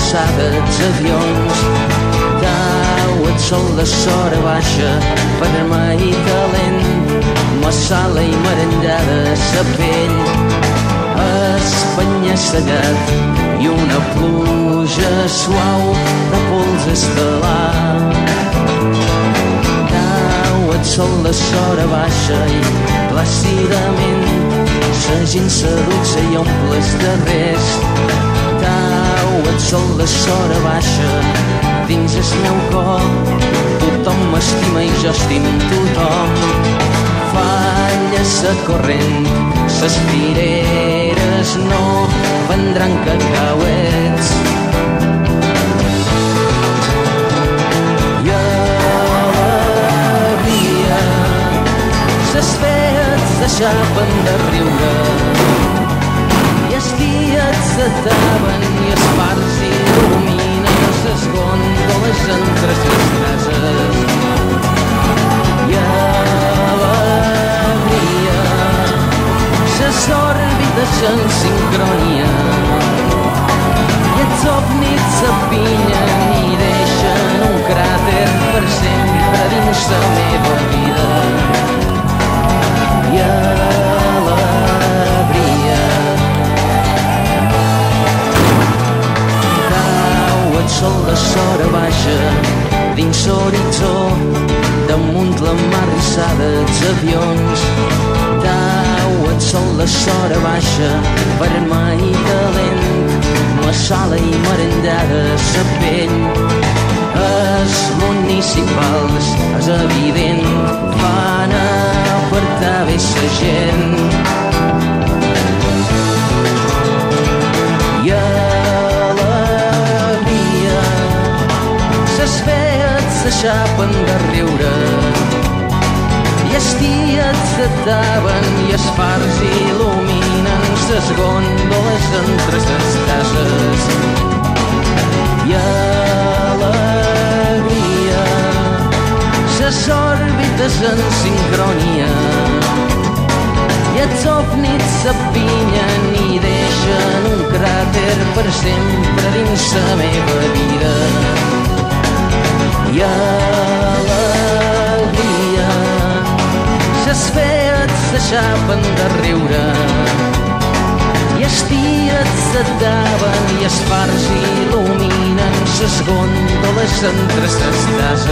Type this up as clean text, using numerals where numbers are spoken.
rissades, avions. Cau el sol de sora baixa, vermell i calent, massala i merengada sa pell. Espanya-sellat i una pluja suau de pols estel·lar. Cau el sol de sora baixa i plàcidament sa gent s'adutza i omple els carrers. Cau el sol de sora baixa dins el meu cor, tothom m'estima i jo estimo tothom. Falla sa corrent, ses fireres no vendran cacauets. I alegria, ses fees deixaven de riure, i els dies s'ataven i els fars il·luminen ses gòndoles entre ses cases. I alegria, ses òrbites en sincronia, i els ovnis s'apinyen i deixen un cràter per sempre dins la meva vida. I alegria, cau el sol de sora baixa dins l'horitzó, damunt la mar rissada els avions. Cau el sol de sora baixa, vermell i calent, massala i merengada sa pell. Els municipals, és evident, fan apartar bé sa gent. I alegria, ses fees s'aixapen de riure, i els dies s'ataven i els fars il·luminen ses gòndoles entre ses cases. I alegria, ses òrbites en sincronia, i els ovnis s'apinyen i deixen un cràter per sempre dins la meva vida. I alegria, ses fees s'aixapen de riure, i els dies s'ataven i els fars il·luminen ses gòndoles entre ses cases.